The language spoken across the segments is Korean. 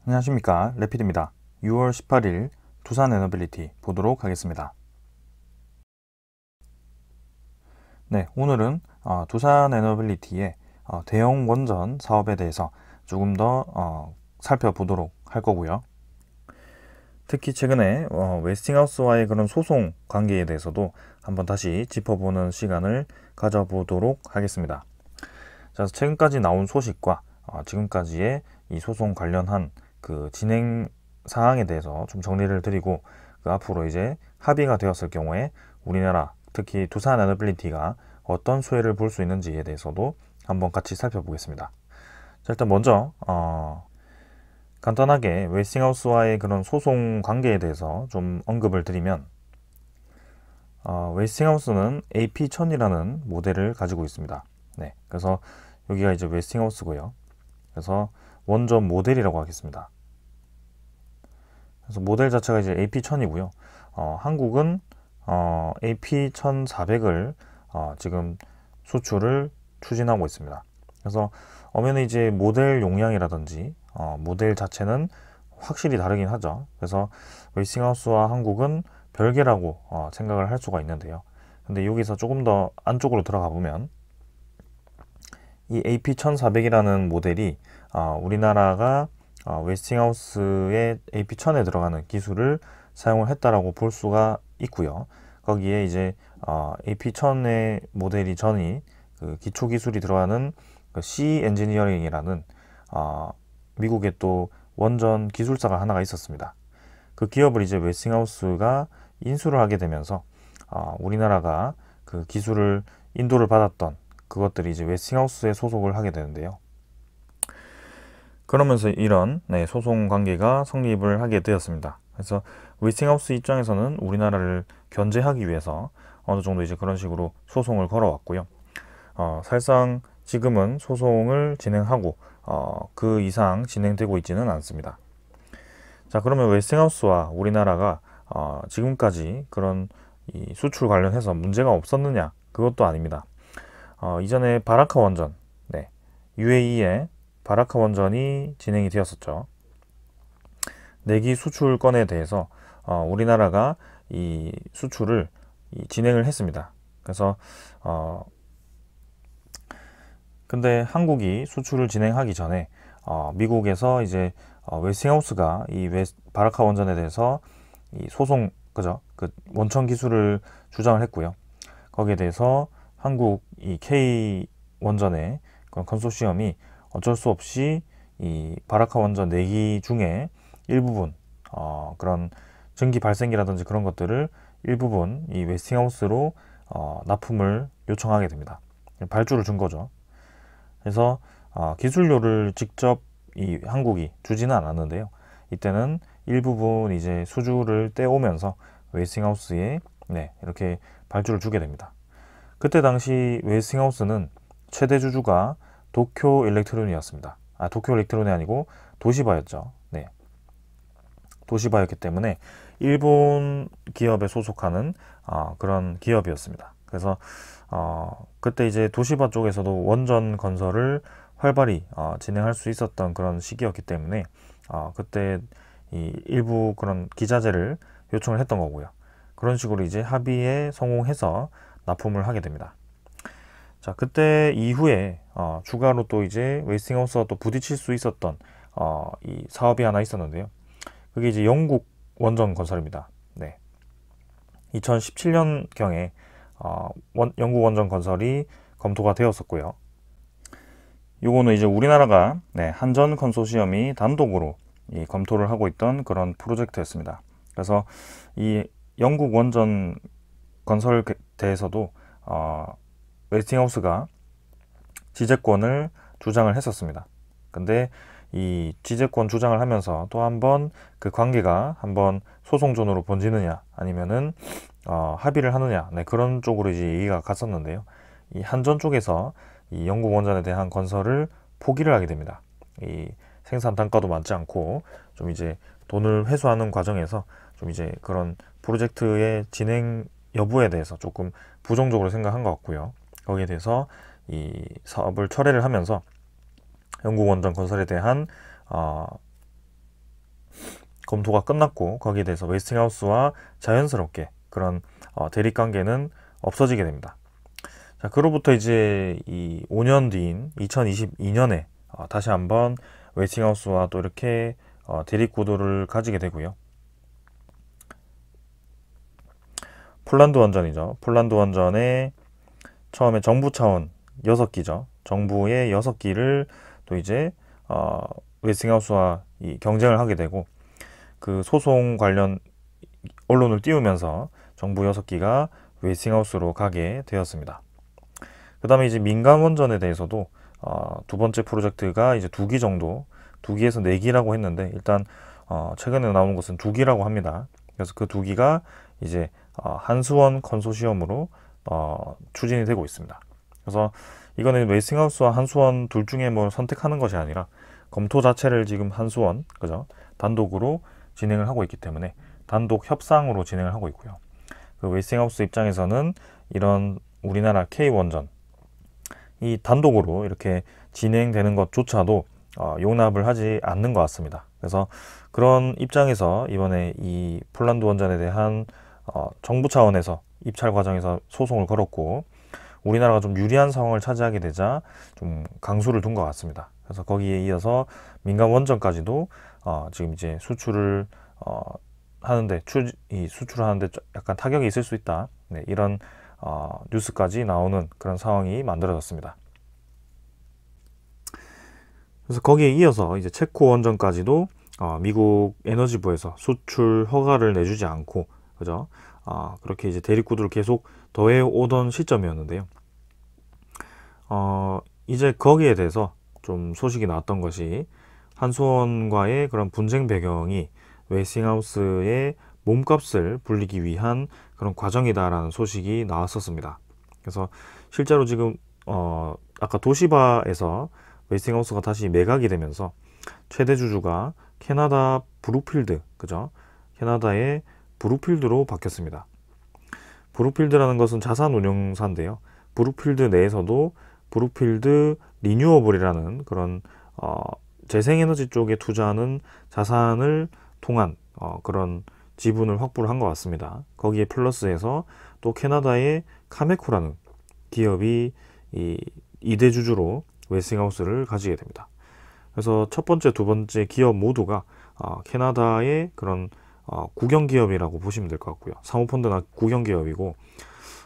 안녕하십니까, 레피드입니다. 6월 18일 두산 에너빌리티 보도록 하겠습니다. 네, 오늘은 두산 에너빌리티의 대형 원전 사업에 대해서 조금 더 살펴보도록 할 거고요. 특히 최근에 웨스팅하우스와의 그런 소송 관계에 대해서도 한번 다시 짚어보는 시간을 가져보도록 하겠습니다. 자, 최근까지 나온 소식과 지금까지의 이 소송 관련한 그 진행 사항에 대해서 좀 정리를 드리고, 그 앞으로 이제 합의가 되었을 경우에 우리나라 특히 두산 에너빌리티가 어떤 수혜를 볼 수 있는지에 대해서도 한번 같이 살펴보겠습니다. 자, 일단 먼저 간단하게 웨스팅하우스와의 그런 소송 관계에 대해서 좀 언급을 드리면, 웨스팅하우스는 AP1000이라는 모델을 가지고 있습니다. 네, 그래서 여기가 이제 웨스팅하우스고요. 그래서 원전 모델이라고 하겠습니다. 그래서 모델 자체가 이제 AP1000이고요. 한국은 AP1400을 지금 수출을 추진하고 있습니다. 그래서 엄연히 이제 모델 용량이라든지 모델 자체는 확실히 다르긴 하죠. 그래서 웨스팅하우스와 한국은 별개라고 생각을 할 수가 있는데요. 근데 여기서 조금 더 안쪽으로 들어가 보면 이 AP1400이라는 모델이 우리나라가 웨스팅하우스의 AP1000에 들어가는 기술을 사용을 했다라고 볼 수가 있고요. 거기에 이제 AP1000의 모델이 전이 그 기초 기술이 들어가는 그 C 엔지니어링이라는 미국의 또 원전 기술사가 하나가 있었습니다. 그 기업을 이제 웨스팅하우스가 인수를 하게 되면서 우리나라가 그 기술을 인도를 받았던 그것들이 이제 웨스팅하우스에 소속을 하게 되는데요. 그러면서 이런 소송 관계가 성립을 하게 되었습니다. 그래서 웨스팅하우스 입장에서는 우리나라를 견제하기 위해서 어느 정도 이제 그런 식으로 소송을 걸어왔고요. 사실상 지금은 소송을 진행하고 그 이상 진행되고 있지는 않습니다. 자, 그러면 웨스팅하우스와 우리나라가 지금까지 그런 이 수출 관련해서 문제가 없었느냐? 그것도 아닙니다. 이전에 바라카 원전, UAE의 바라카 원전이 진행이 되었었죠. 내기 수출 건에 대해서 우리나라가 이 수출을 진행을 했습니다. 그래서 근데 한국이 수출을 진행하기 전에 미국에서 이제 웨스팅하우스가 이 바라카 원전에 대해서 이 소송, 그죠? 그 원천 기술을 주장을 했고요. 거기에 대해서 한국 이 K 원전의 그런 컨소시엄이 어쩔 수 없이 이 바라카 원전 내기 중에 일부분 그런 전기 발생기라든지 그런 것들을 일부분 이 웨스팅하우스로 납품을 요청하게 됩니다. 발주를 준 거죠. 그래서 기술료를 직접 이 한국이 주지는 않았는데요. 이때는 일부분 이제 수주를 떼오면서 웨스팅하우스에 이렇게 발주를 주게 됩니다. 그때 당시 웨스팅하우스는 최대 주주가 도쿄 일렉트론이었습니다. 도쿄 일렉트론이 아니고 도시바였죠. 네, 도시바였기 때문에 일본 기업에 소속하는 그런 기업이었습니다. 그래서 그때 이제 도시바 쪽에서도 원전 건설을 활발히 진행할 수 있었던 그런 시기였기 때문에 그때 이 일부 그런 기자재를 요청을 했던 거고요. 그런 식으로 이제 합의에 성공해서 납품을 하게 됩니다. 자, 그때 이후에 추가로 또 이제 웨스팅하우스와 또 부딪힐 수 있었던 이 사업이 하나 있었는데요. 그게 이제 영국 원전 건설입니다. 네. 2017년경에 영국 원전 건설이 검토가 되었었고요. 요거는 이제 우리나라가 한전 컨소시엄이 단독으로 이 검토를 하고 있던 그런 프로젝트였습니다. 그래서 이 영국 원전 건설에 대해서도 웨스팅하우스가 지재권을 주장을 했었습니다. 근데 이 지재권 주장을 하면서 또 한번 그 관계가 한번 소송전으로 번지느냐 아니면은 합의를 하느냐 그런 쪽으로 이제 얘기가 갔었는데요. 이 한전 쪽에서 이 영국 원전에 대한 건설을 포기를 하게 됩니다. 이 생산 단가도 많지 않고 좀 이제 돈을 회수하는 과정에서 좀 이제 그런 프로젝트의 진행 여부에 대해서 조금 부정적으로 생각한 것 같고요. 거기에 대해서 이 사업을 철회를 하면서 영국 원전 건설에 대한 검토가 끝났고 거기에 대해서 웨스팅하우스와 자연스럽게 그런 대립관계는 없어지게 됩니다. 자, 그로부터 이제 이 5년 뒤인 2022년에 다시 한번 웨스팅하우스와 또 이렇게 대립 구도를 가지게 되고요. 폴란드 원전이죠. 폴란드 원전에 처음에 정부 차원 6기죠. 정부의 6기를 또 이제 웨스팅하우스와 이 경쟁을 하게 되고, 그 소송 관련 언론을 띄우면서 정부 6기가 웨스팅하우스로 가게 되었습니다. 그 다음에 이제 민간 원전에 대해서도 두 번째 프로젝트가 이제 2기 정도, 2기에서 4기라고 했는데 일단 최근에 나온 것은 2기라고 합니다. 그래서 그 2기가 이제 한수원 컨소시엄으로 추진이 되고 있습니다. 그래서 이거는 웨스팅하우스와 한수원 둘 중에 뭐 선택하는 것이 아니라 검토 자체를 지금 한수원, 그죠? 단독으로 진행을 하고 있기 때문에 단독 협상으로 진행을 하고 있고요. 그 웨스팅하우스 입장에서는 이런 우리나라 K원전 이 단독으로 이렇게 진행되는 것조차도 용납을 하지 않는 것 같습니다. 그래서 그런 입장에서 이번에 이 폴란드 원전에 대한 정부 차원에서 입찰 과정에서 소송을 걸었고, 우리나라가 좀 유리한 상황을 차지하게 되자 좀 강수를 둔 것 같습니다. 그래서 거기에 이어서 민간 원전까지도 지금 이제 수출을 하는데 수출하는데 약간 타격이 있을 수 있다. 네, 이런 뉴스까지 나오는 그런 상황이 만들어졌습니다. 그래서 거기에 이어서 이제 체코 원전까지도 미국 에너지부에서 수출 허가를 내주지 않고, 그죠? 그렇게 이제 대립구도를 계속 더해 오던 시점이었는데요. 이제 거기에 대해서 좀 소식이 나왔던 것이, 한수원과의 그런 분쟁 배경이 웨스팅하우스의 몸값을 불리기 위한 그런 과정이다라는 소식이 나왔었습니다. 그래서 실제로 지금 아까 도시바에서 웨스팅하우스가 다시 매각이 되면서 최대 주주가 캐나다 브룩필드, 그죠? 캐나다의 브룩필드로 바뀌었습니다. 브룩필드라는 것은 자산 운용사인데요. 브룩필드 내에서도 브룩필드 리뉴어블이라는 그런 재생에너지 쪽에 투자하는 자산을 통한 그런 지분을 확보를 한 것 같습니다. 거기에 플러스해서 또 캐나다의 카메코라는 기업이 이 2대 주주로 웨스팅하우스를 가지게 됩니다. 그래서 첫 번째, 두 번째 기업 모두가 캐나다의 그런 국영 기업이라고 보시면 될 것 같고요. 사모펀드나 국영 기업이고,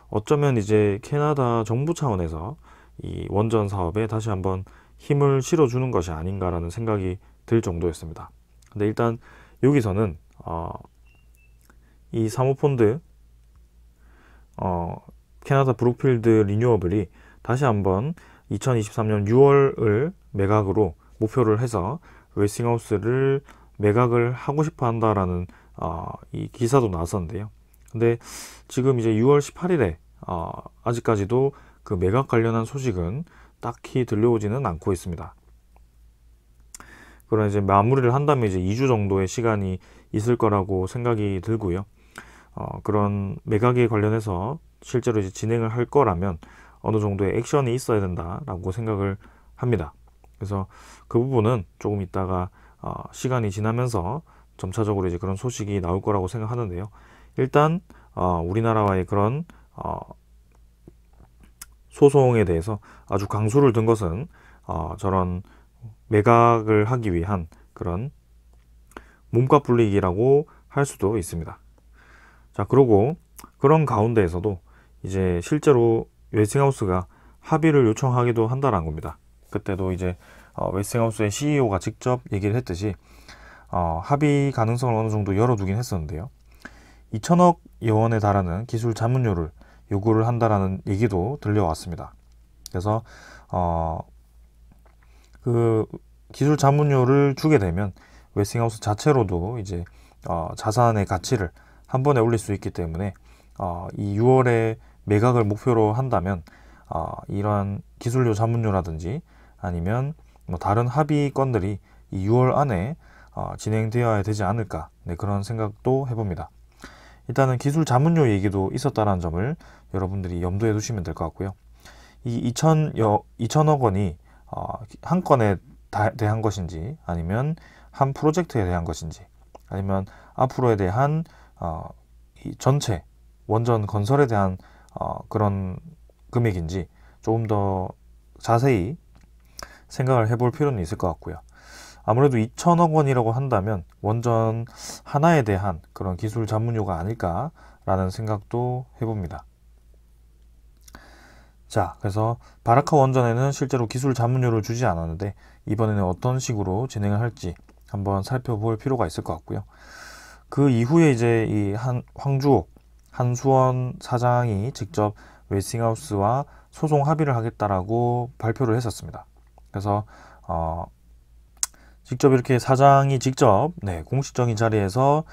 어쩌면 이제 캐나다 정부 차원에서 이 원전 사업에 다시 한번 힘을 실어주는 것이 아닌가라는 생각이 들 정도였습니다. 근데 일단 여기서는 이 사모펀드 캐나다 브룩필드 리뉴어블이 다시 한번 2023년 6월을 매각으로 목표를 해서 웨스팅하우스를 매각을 하고 싶어 한다라는 이 기사도 나왔었는데요. 근데 지금 이제 6월 18일에 아직까지도 그 매각 관련한 소식은 딱히 들려오지는 않고 있습니다. 그런 이제 마무리를 한다면 이제 2주 정도의 시간이 있을 거라고 생각이 들고요. 그런 매각에 관련해서 실제로 이제 진행을 할 거라면 어느 정도의 액션이 있어야 된다라고 생각을 합니다. 그래서 그 부분은 조금 있다가 시간이 지나면서 점차적으로 이제 그런 소식이 나올 거라고 생각하는데요. 일단 우리나라와의 그런 소송에 대해서 아주 강수를 둔 것은 저런 매각을 하기 위한 그런 몸값 불리기라고 할 수도 있습니다. 자, 그리고 그런 가운데에서도 이제 실제로 웨스팅하우스가 합의를 요청하기도 한다는 겁니다. 그때도 이제 웨스팅하우스의 CEO가 직접 얘기를 했듯이 합의 가능성을 어느 정도 열어두긴 했었는데요. 2천억 원에 달하는 기술 자문료를 요구를 한다라는 얘기도 들려왔습니다. 그래서 그 기술 자문료를 주게 되면 웨스팅하우스 자체로도 이제 자산의 가치를 한 번에 올릴 수 있기 때문에 이 6월에 매각을 목표로 한다면 이러한 기술료 자문료라든지 아니면 뭐 다른 합의 건들이 이 6월 안에 진행되어야 되지 않을까, 네, 그런 생각도 해봅니다. 일단은 기술 자문료 얘기도 있었다는 점을 여러분들이 염두에 두시면 될 것 같고요. 이 2천억 원이 한 건에 대한 것인지 아니면 한 프로젝트에 대한 것인지 아니면 앞으로에 대한 이 전체 원전 건설에 대한 그런 금액인지 조금 더 자세히 생각을 해볼 필요는 있을 것 같고요. 아무래도 2천억 원이라고 한다면 원전 하나에 대한 그런 기술 자문료가 아닐까라는 생각도 해봅니다. 자, 그래서 바라카 원전에는 실제로 기술 자문료를 주지 않았는데 이번에는 어떤 식으로 진행을 할지 한번 살펴볼 필요가 있을 것 같고요. 그 이후에 이제 이 황주옥 한수원 사장이 직접 웨스팅하우스와 소송 합의를 하겠다라고 발표를 했었습니다. 그래서 직접 이렇게 사장이 직접 공식적인 자리에서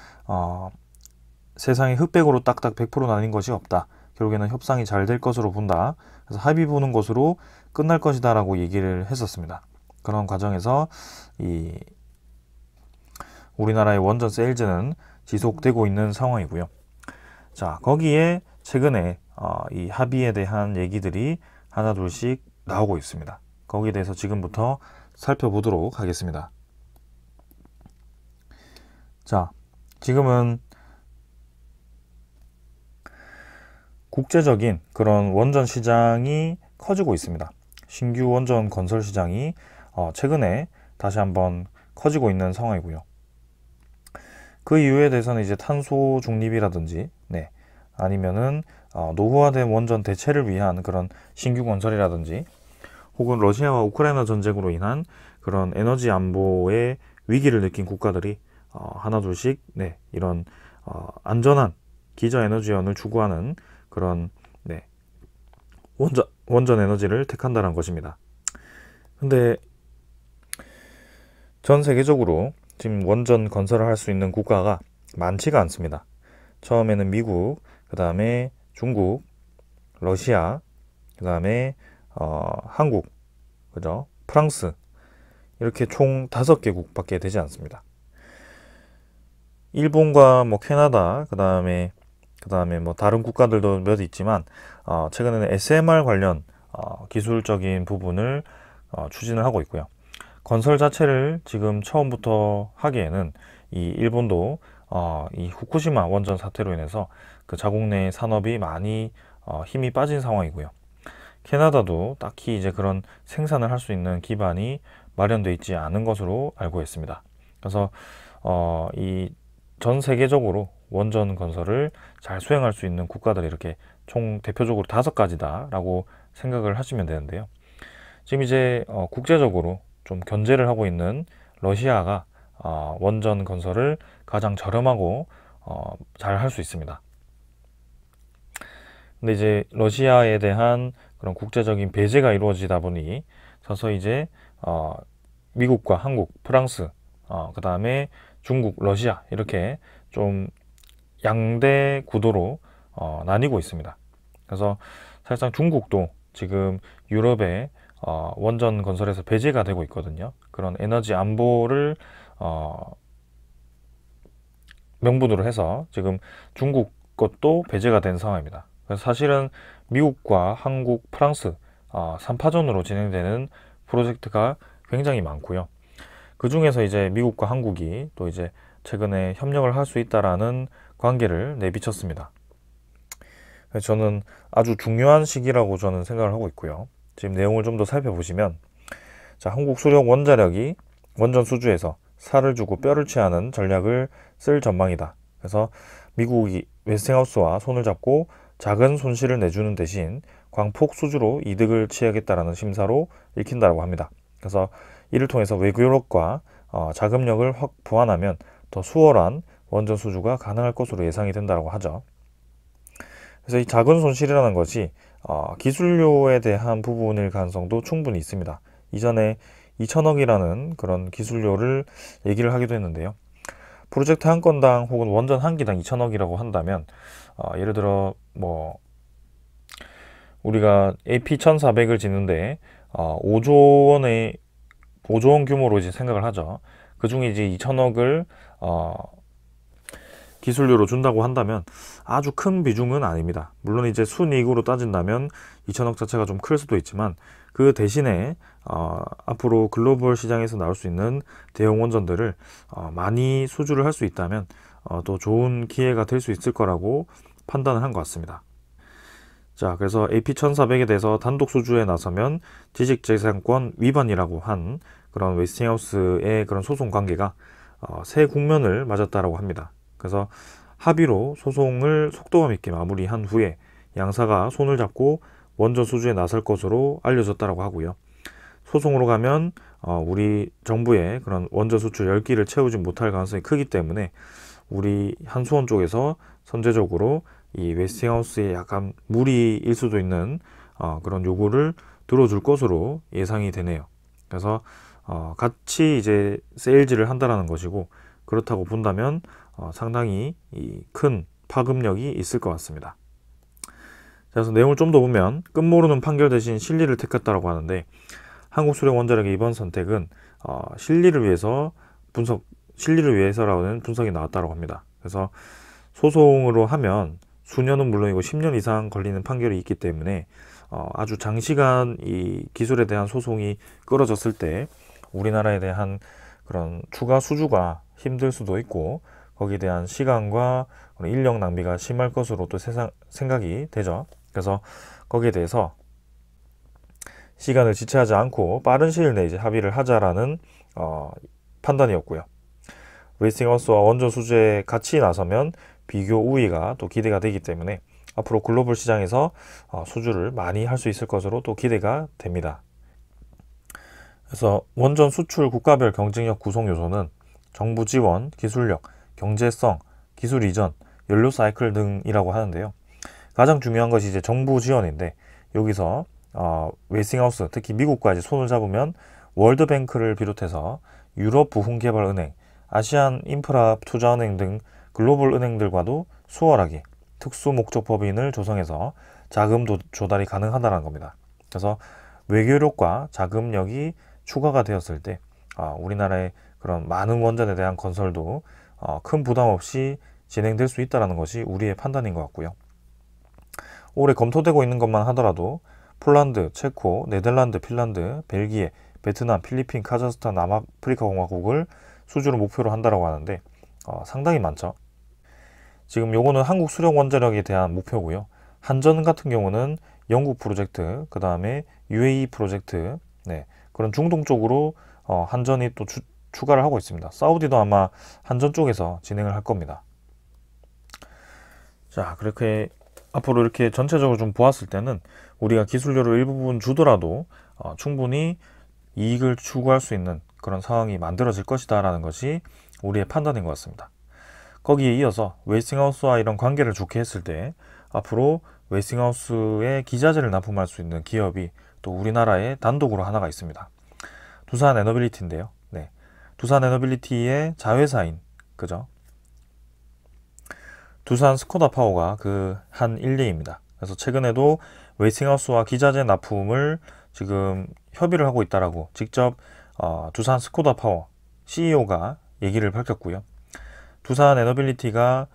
세상에 흑백으로 딱딱 100% 나뉜 것이 없다. 결국에는 협상이 잘 될 것으로 본다. 그래서 합의 보는 것으로 끝날 것이다 라고 얘기를 했었습니다. 그런 과정에서 이 우리나라의 원전 세일즈는 지속되고 있는 상황이고요. 자, 거기에 최근에 이 합의에 대한 얘기들이 하나둘씩 나오고 있습니다. 거기에 대해서 지금부터 살펴보도록 하겠습니다. 자, 지금은 국제적인 그런 원전 시장이 커지고 있습니다. 신규 원전 건설 시장이 최근에 다시 한번 커지고 있는 상황이고요. 그 이유에 대해서는 이제 탄소 중립이라든지 아니면은 노후화된 원전 대체를 위한 그런 신규 건설이라든지 혹은 러시아와 우크라이나 전쟁으로 인한 그런 에너지 안보의 위기를 느낀 국가들이 하나둘씩 이런 안전한 기저 에너지원을 추구하는 그런 원전 에너지를 택한다는 것입니다. 근데 전 세계적으로 지금 원전 건설을 할 수 있는 국가가 많지가 않습니다. 처음에는 미국, 그 다음에 중국, 러시아, 그 다음에 한국, 그죠? 프랑스, 이렇게 총 5개국밖에 되지 않습니다. 일본과 뭐 캐나다, 그 다음에 뭐 다른 국가들도 몇 있지만 최근에는 SMR 관련 기술적인 부분을 추진을 하고 있고요. 건설 자체를 지금 처음부터 하기에는 이 일본도 이 후쿠시마 원전 사태로 인해서 그 자국 내 산업이 많이 힘이 빠진 상황이고요. 캐나다도 딱히 이제 그런 생산을 할 수 있는 기반이 마련되어 있지 않은 것으로 알고 있습니다. 그래서 이 전 세계적으로 원전 건설을 잘 수행할 수 있는 국가들이 이렇게 총 대표적으로 5가지다 라고 생각을 하시면 되는데요. 지금 이제 국제적으로 좀 견제를 하고 있는 러시아가 원전 건설을 가장 저렴하고 잘 할 수 있습니다. 근데 이제 러시아에 대한 그런 국제적인 배제가 이루어지다 보니 서서히 이제 미국과 한국, 프랑스, 그 다음에 중국, 러시아 이렇게 좀 양대 구도로 나뉘고 있습니다. 그래서 사실상 중국도 지금 유럽의 원전 건설에서 배제가 되고 있거든요. 그런 에너지 안보를 명분으로 해서 지금 중국 것도 배제가 된 상황입니다. 그래서 사실은 미국과 한국, 프랑스 3파전으로 진행되는 프로젝트가 굉장히 많고요. 그 중에서 이제 미국과 한국이 또 이제 최근에 협력을 할 수 있다라는 관계를 내비쳤습니다. 그래서 저는 아주 중요한 시기라고 저는 생각을 하고 있고요. 지금 내용을 좀 더 살펴보시면 자, 한국수력 원자력이 원전 수주에서 살을 주고 뼈를 취하는 전략을 쓸 전망이다. 그래서 미국이 웨스팅하우스와 손을 잡고 작은 손실을 내주는 대신 광폭 수주로 이득을 취하겠다라는 심사로 읽힌다고 합니다. 그래서 이를 통해서 외교력과 자금력을 확 보완하면 더 수월한 원전 수주가 가능할 것으로 예상이 된다고 하죠. 그래서 이 작은 손실이라는 것이 기술료에 대한 부분일 가능성도 충분히 있습니다. 이전에 2천억이라는 그런 기술료를 얘기를 하기도 했는데요. 프로젝트 한 건당 혹은 원전 한 기당 2천억이라고 한다면 예를 들어 뭐 우리가 AP1400을 짓는데 5조 원 규모로 이제 생각을 하죠. 그 중에 이제 2천억을 기술료로 준다고 한다면 아주 큰 비중은 아닙니다. 물론 이제 순이익으로 따진다면 2천억 자체가 좀 클 수도 있지만 그 대신에 앞으로 글로벌 시장에서 나올 수 있는 대형 원전들을 많이 수주를 할 수 있다면 또 좋은 기회가 될 수 있을 거라고 판단을 한 것 같습니다. 자, 그래서 AP1400에 대해서 단독 수주에 나서면 지식재산권 위반이라고 한 그런 웨스팅하우스의 그런 소송 관계가 새 국면을 맞았다라고 합니다. 그래서 합의로 소송을 속도감 있게 마무리한 후에 양사가 손을 잡고 원전 수주에 나설 것으로 알려졌다라고 하고요. 소송으로 가면 우리 정부의 그런 원전 수출 10기를 채우지 못할 가능성이 크기 때문에 우리 한수원 쪽에서 선제적으로 이 웨스팅하우스의 약간 무리일 수도 있는 그런 요구를 들어줄 것으로 예상이 되네요. 그래서 같이 이제 세일즈를 한다라는 것이고, 그렇다고 본다면 상당히 큰 파급력이 있을 것 같습니다. 그래서 내용을 좀 더 보면 끝모르는 판결 대신 실리를 택했다라고 하는데, 한국수력원자력의 이번 선택은 실리를 위해서라는 분석이 나왔다고 합니다. 그래서 소송으로 하면 수년은 물론이고 10년 이상 걸리는 판결이 있기 때문에 아주 장시간 이 기술에 대한 소송이 끌어졌을 때 우리나라에 대한 그런 추가 수주가 힘들 수도 있고, 거기에 대한 시간과 인력 낭비가 심할 것으로 또 생각이 되죠. 그래서 거기에 대해서 시간을 지체하지 않고 빠른 시일 내에 이제 합의를 하자라는 판단이었고요. 웨스팅하우스와 원전 수주에 같이 나서면 비교 우위가 또 기대가 되기 때문에 앞으로 글로벌 시장에서 수주를 많이 할 수 있을 것으로 또 기대가 됩니다. 그래서 원전 수출 국가별 경쟁력 구성 요소는 정부 지원, 기술력, 경제성, 기술 이전, 연료 사이클 등이라고 하는데요. 가장 중요한 것이 이제 정부 지원인데, 여기서 웨스팅하우스, 특히 미국과 이제 손을 잡으면 월드뱅크를 비롯해서 유럽 부흥개발은행, 아시안 인프라 투자은행 등 글로벌 은행들과도 수월하게 특수 목적 법인을 조성해서 자금 조달이 가능하다는 겁니다. 그래서 외교력과 자금력이 추가가 되었을 때 우리나라의 그런 많은 원전에 대한 건설도 큰 부담 없이 진행될 수 있다는 것이 우리의 판단인 것 같고요. 올해 검토되고 있는 것만 하더라도 폴란드, 체코, 네덜란드, 핀란드, 벨기에, 베트남, 필리핀, 카자흐스탄, 남아프리카 공화국을 수주를 목표로 한다고 하는데 상당히 많죠. 지금 요거는 한국 수력 원자력에 대한 목표고요. 한전 같은 경우는 영국 프로젝트, 그 다음에 UAE 프로젝트, 그런 중동 쪽으로 한전이 또 추가를 하고 있습니다. 사우디도 아마 한전 쪽에서 진행을 할 겁니다. 자, 그렇게 앞으로 이렇게 전체적으로 좀 보았을 때는 우리가 기술료를 일부분 주더라도 충분히 이익을 추구할 수 있는 그런 상황이 만들어질 것이다 라는 것이 우리의 판단인 것 같습니다. 거기에 이어서 웨스팅하우스와 이런 관계를 좋게 했을 때 앞으로 웨스팅하우스에 기자재를 납품할 수 있는 기업이 또 우리나라에 단독으로 하나가 있습니다. 두산 에너빌리티인데요. 두산 에너빌리티의 자회사인 그죠? 두산 스코다 파워가 그 한 일례입니다. 그래서 최근에도 웨스팅하우스와 기자재 납품을 지금 협의를 하고 있다라고 직접 두산 스코다 파워 CEO가 얘기를 밝혔고요. 두산 에너빌리티가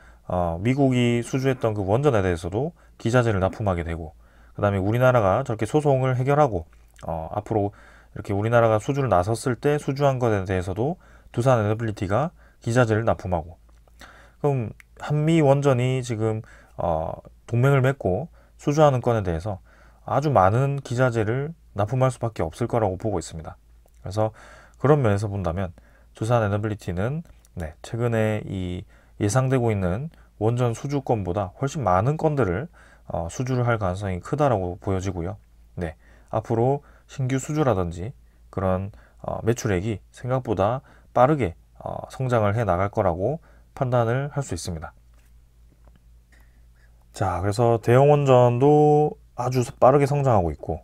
미국이 수주했던 그 원전에 대해서도 기자재를 납품하게 되고, 그 다음에 우리나라가 저렇게 소송을 해결하고 앞으로 이렇게 우리나라가 수주를 나섰을 때 수주한 것에 대해서도 두산 에너빌리티가 기자재를 납품하고, 그럼 한미 원전이 지금 동맹을 맺고 수주하는 건에 대해서 아주 많은 기자재를 납품할 수밖에 없을 거라고 보고 있습니다. 그래서 그런 면에서 본다면 두산 에너빌리티는 최근에 이 예상되고 있는 원전 수주건보다 훨씬 많은 건들을 수주를 할 가능성이 크다라고 보여지고요. 앞으로 신규 수주라든지 그런 매출액이 생각보다 빠르게 성장을 해 나갈 거라고 판단을 할 수 있습니다. 자, 그래서 대형 원전도 아주 빠르게 성장하고 있고,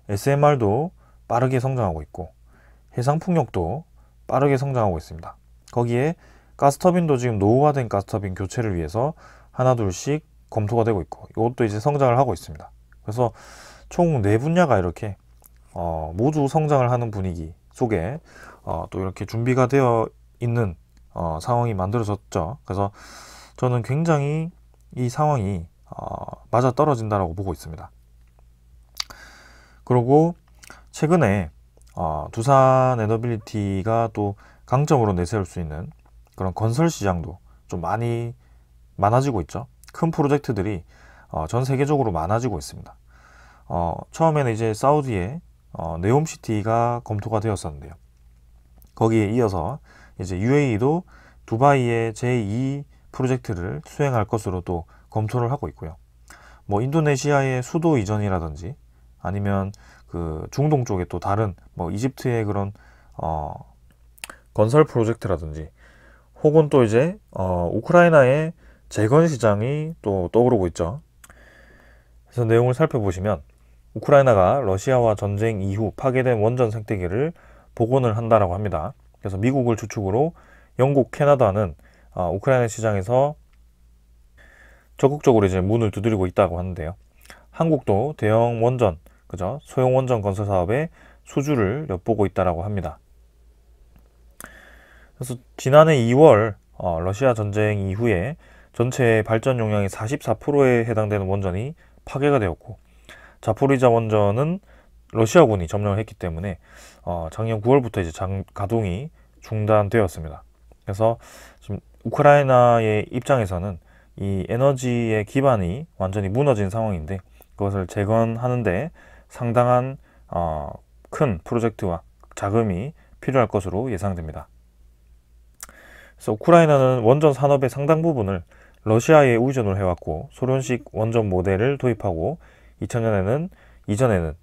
SMR도 빠르게 성장하고 있고, 해상풍력도 빠르게 성장하고 있습니다. 거기에 가스터빈도 지금 노후화된 가스터빈 교체를 위해서 하나둘씩 검토가 되고 있고, 이것도 이제 성장을 하고 있습니다. 그래서 총 4분야가 이렇게 모두 성장을 하는 분위기 속에 또 이렇게 준비가 되어 있는 상황이 만들어졌죠. 그래서 저는 굉장히 이 상황이 맞아떨어진다라고 보고 있습니다. 그리고 최근에 두산 에너빌리티가 또 강점으로 내세울 수 있는 그런 건설 시장도 좀 많아지고 있죠. 큰 프로젝트들이 전 세계적으로 많아지고 있습니다. 처음에는 이제 사우디의 네옴시티가 검토가 되었었는데요. 거기에 이어서 이제 UAE도 두바이의 제2 프로젝트를 수행할 것으로 또 검토를 하고 있고요. 뭐 인도네시아의 수도 이전이라든지 아니면 그 중동 쪽에 또 다른 뭐 이집트의 그런 건설 프로젝트라든지 혹은 또 이제 우크라이나의 재건 시장이 또 떠오르고 있죠. 그래서 내용을 살펴보시면 우크라이나가 러시아와 전쟁 이후 파괴된 원전 생태계를 복원을 한다라고 합니다. 그래서 미국을 주축으로 영국, 캐나다는 우크라이나 시장에서 적극적으로 이제 문을 두드리고 있다고 하는데요. 한국도 대형 원전, 그죠? 소형 원전 건설 사업에 수주를 엿보고 있다라고 합니다. 그래서 지난해 2월 러시아 전쟁 이후에 전체 발전 용량의 44%에 해당되는 원전이 파괴가 되었고, 자포리자 원전은 러시아군이 점령을 했기 때문에 작년 9월부터 이제 가동이 중단되었습니다. 그래서 지금 우크라이나의 입장에서는 이 에너지의 기반이 완전히 무너진 상황인데 그것을 재건하는데 상당한 큰 프로젝트와 자금이 필요할 것으로 예상됩니다. 그래서 우크라이나는 원전 산업의 상당 부분을 러시아에 의존을 해왔고 소련식 원전 모델을 도입하고 2000년에는 이전에는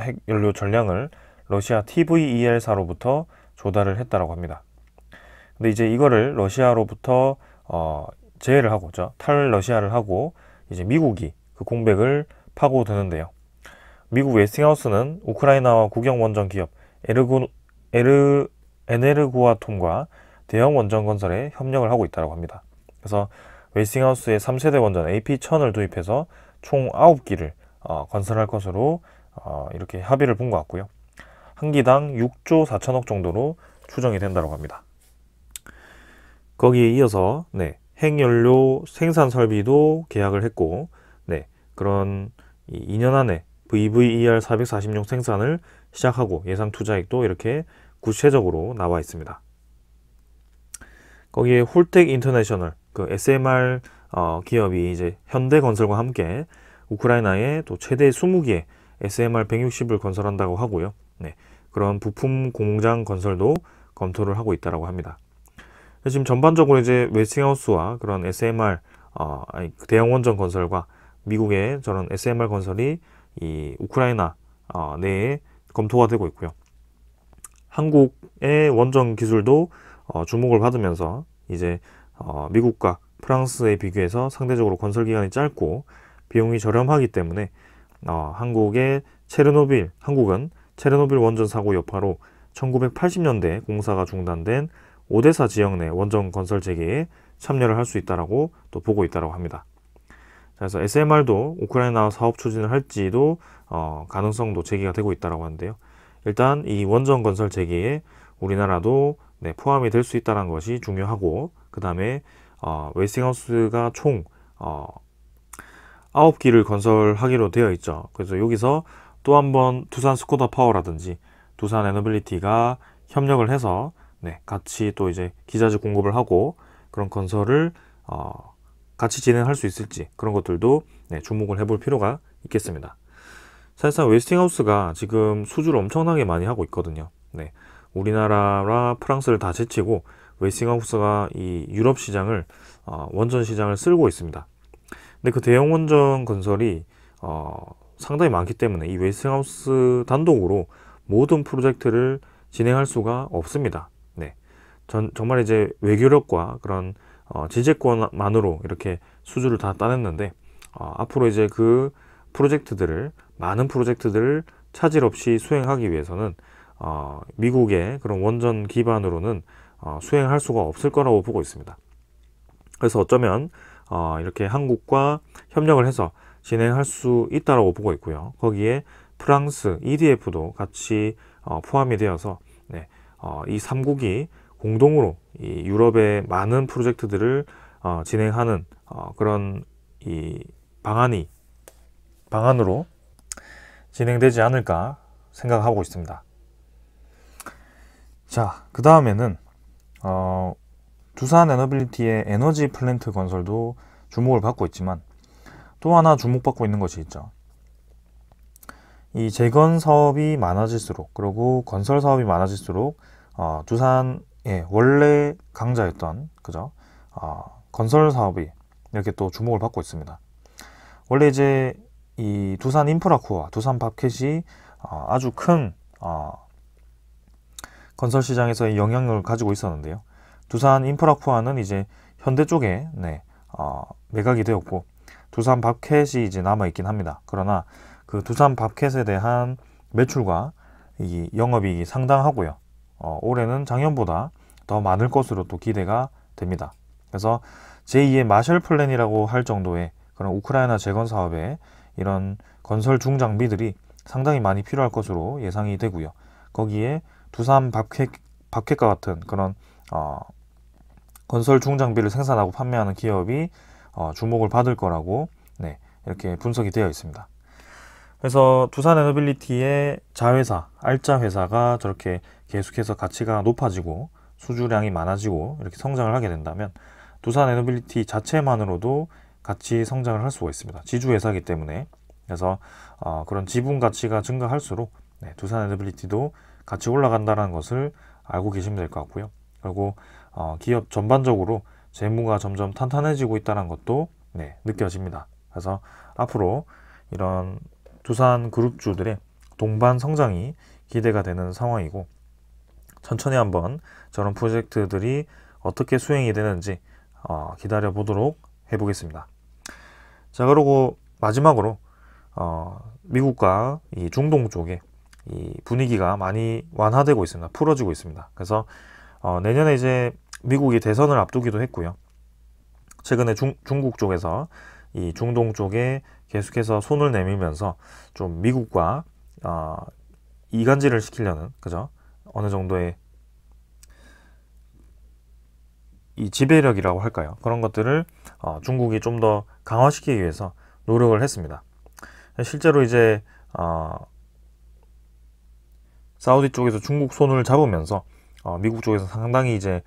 핵 연료 전량을 러시아 TVEL사로부터 조달을 했다라고 합니다. 근데 이제 이거를 러시아로부터 제외를 하고, 탈러시아를 하고 이제 미국이 그 공백을 파고드는데요. 미국 웨스팅하우스는 우크라이나와 국영 원전 기업 에네르고아톰과 대형 원전 건설에 협력을 하고 있다고 합니다. 그래서 웨스팅하우스의 3세대 원전 AP1000을 도입해서 총 9기를 건설할 것으로 이렇게 합의를 본 것 같고요. 한 기당 6조 4천억 정도로 추정이 된다고 합니다. 거기에 이어서 핵연료 생산 설비도 계약을 했고, 그런 2년 안에 VVER 440용 생산을 시작하고 예상 투자액도 이렇게 구체적으로 나와 있습니다. 거기에 홀텍 인터내셔널, 그 SMR 기업이 이제 현대건설과 함께 우크라이나에 또 최대 20기의 SMR 160을 건설한다고 하고요. 그런 부품 공장 건설도 검토를 하고 있다고 합니다. 지금 전반적으로 이제 웨스팅하우스와 그런 SMR 대형 원전 건설과 미국의 저런 SMR 건설이 이 우크라이나 내에 검토가 되고 있고요. 한국의 원전 기술도 주목을 받으면서 이제 미국과 프랑스에 비교해서 상대적으로 건설 기간이 짧고 비용이 저렴하기 때문에 한국은 체르노빌 원전 사고 여파로 1980년대 공사가 중단된 오데사 지역 내 원전 건설 재개에 참여를 할 수 있다라고 또 보고 있다고 합니다. 그래서 SMR도 우크라이나 사업 추진을 할지도 가능성도 제기가 되고 있다고 하는데요. 일단 이 원전 건설 재개에 우리나라도 포함이 될 수 있다는 것이 중요하고, 그 다음에 웨스팅하우스가 총 9기를 건설하기로 되어 있죠. 그래서 여기서 또 한번 두산 스코다 파워라든지 두산 에너빌리티가 협력을 해서 같이 또 이제 기자재 공급을 하고 그런 건설을 같이 진행할 수 있을지 그런 것들도 주목을 해볼 필요가 있겠습니다. 사실상 웨스팅하우스가 지금 수주를 엄청나게 많이 하고 있거든요. 우리나라와 프랑스를 다 제치고 웨스팅하우스가 이 유럽 시장을 원전 시장을 쓸고 있습니다. 근데 그 대형 원전 건설이 상당히 많기 때문에 이 웨스팅하우스 단독으로 모든 프로젝트를 진행할 수가 없습니다. 정말 이제 외교력과 그런 지재권만으로 이렇게 수주를 다 따냈는데 앞으로 이제 그 많은 프로젝트들을 차질 없이 수행하기 위해서는 미국의 그런 원전 기반으로는 수행할 수가 없을 거라고 보고 있습니다. 그래서 어쩌면 이렇게 한국과 협력을 해서 진행할 수 있다고 보고 있고요. 거기에 프랑스 EDF도 같이 포함이 되어서 이 3국이 공동으로 이 유럽의 많은 프로젝트들을 진행하는 그런 이 방안으로 진행되지 않을까 생각하고 있습니다. 자, 그 다음에는 두산 에너빌리티의 에너지 플랜트 건설도 주목을 받고 있지만 또 하나 주목받고 있는 것이 있죠. 이 재건 사업이 많아질수록, 그리고 건설 사업이 많아질수록 두산의 원래 강자였던 건설 사업이 이렇게 또 주목을 받고 있습니다. 원래 이제 이 두산 인프라코어, 두산 밥켓이 아주 큰 건설 시장에서의 영향력을 가지고 있었는데요. 두산 인프라코어는 이제 현대 쪽에 매각이 되었고 두산 밥켓이 이제 남아 있긴 합니다. 그러나 그 두산 밥켓에 대한 매출과 이 영업이익이 상당하고요. 올해는 작년보다 더 많을 것으로 또 기대가 됩니다. 그래서 제2의 마셜 플랜이라고 할 정도의 그런 우크라이나 재건 사업에 이런 건설 중장비들이 상당히 많이 필요할 것으로 예상이 되고요. 거기에 두산 밥켓과 같은 그런 건설 중장비를 생산하고 판매하는 기업이 주목을 받을 거라고 이렇게 분석이 되어 있습니다. 그래서 두산 에너빌리티의 자회사, 알짜 회사가 저렇게 계속해서 가치가 높아지고 수주량이 많아지고 이렇게 성장을 하게 된다면 두산 에너빌리티 자체만으로도 같이 성장을 할 수가 있습니다. 지주회사이기 때문에. 그래서 그런 지분 가치가 증가할수록 두산 에너빌리티도 같이 올라간다는 것을 알고 계시면 될 것 같고요. 그리고 기업 전반적으로 재무가 점점 탄탄해지고 있다는 것도 느껴집니다. 그래서 앞으로 이런 두산 그룹주들의 동반 성장이 기대가 되는 상황이고 천천히 한번 저런 프로젝트들이 어떻게 수행이 되는지 기다려 보도록 해보겠습니다. 자, 그리고 마지막으로 미국과 이 중동 쪽에 이 분위기가 많이 완화되고 있습니다. 풀어지고 있습니다. 그래서 내년에 이제 미국이 대선을 앞두기도 했고요. 최근에 중국 쪽에서 이 중동 쪽에 계속해서 손을 내밀면서 좀 미국과 이간질을 시키려는 어느 정도의 이 지배력이라고 할까요? 그런 것들을 중국이 좀 더 강화시키기 위해서 노력을 했습니다. 실제로 이제 사우디 쪽에서 중국 손을 잡으면서 미국 쪽에서 상당히 이제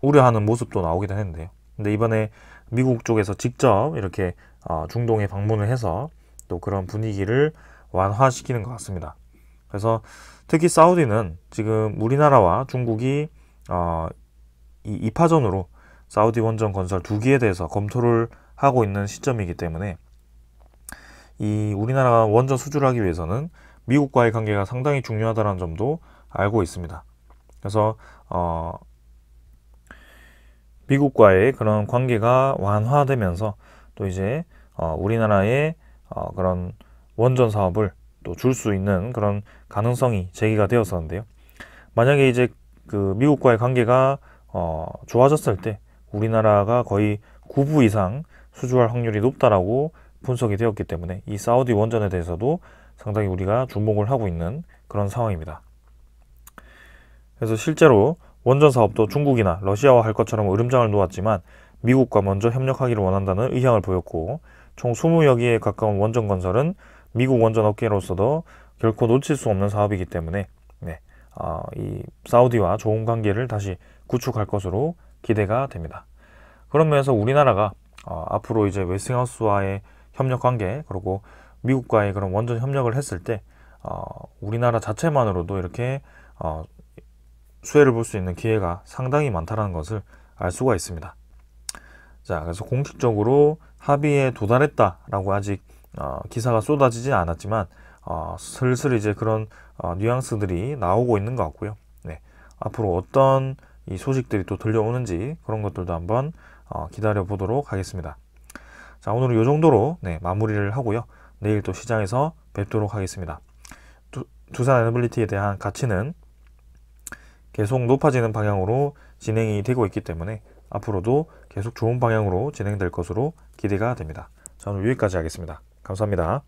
우려하는 모습도 나오기도 했는데요. 근데 이번에 미국 쪽에서 직접 이렇게 중동에 방문을 해서 또 그런 분위기를 완화시키는 것 같습니다. 그래서 특히 사우디는 지금 우리나라와 중국이 이 2파전으로 사우디 원전 건설 2기에 대해서 검토를 하고 있는 시점이기 때문에 이 우리나라가 원전 수주를 하기 위해서는 미국과의 관계가 상당히 중요하다는 점도 알고 있습니다. 그래서 미국과의 그런 관계가 완화되면서 또 이제 우리나라의 그런 원전 사업을 또 줄 수 있는 그런 가능성이 제기가 되었었는데요. 만약에 이제 그 미국과의 관계가 좋아졌을 때 우리나라가 거의 9부 이상 수주할 확률이 높다라고 분석이 되었기 때문에 이 사우디 원전에 대해서도 상당히 우리가 주목을 하고 있는 그런 상황입니다. 그래서 실제로 원전 사업도 중국이나 러시아와 할 것처럼 으름장을 놓았지만 미국과 먼저 협력하기를 원한다는 의향을 보였고 총 20여 개에 가까운 원전 건설은 미국 원전 업계로서도 결코 놓칠 수 없는 사업이기 때문에 이 사우디와 좋은 관계를 다시 구축할 것으로 기대가 됩니다. 그런 면에서 우리나라가 앞으로 이제 웨스팅하우스와의 협력 관계 그리고 미국과의 그런 원전 협력을 했을 때 우리나라 자체만으로도 이렇게 수혜를 볼 수 있는 기회가 상당히 많다는 것을 알 수가 있습니다. 자, 그래서 공식적으로 합의에 도달했다라고 아직 기사가 쏟아지진 않았지만 슬슬 이제 그런 뉘앙스들이 나오고 있는 것 같고요. 앞으로 어떤 이 소식들이 또 들려오는지 그런 것들도 한번 기다려 보도록 하겠습니다. 자, 오늘은 이 정도로 마무리를 하고요. 내일 또 시장에서 뵙도록 하겠습니다. 두산 에너빌리티에 대한 가치는 계속 높아지는 방향으로 진행이 되고 있기 때문에 앞으로도 계속 좋은 방향으로 진행될 것으로 기대가 됩니다. 자, 오늘 여기까지 하겠습니다. 감사합니다.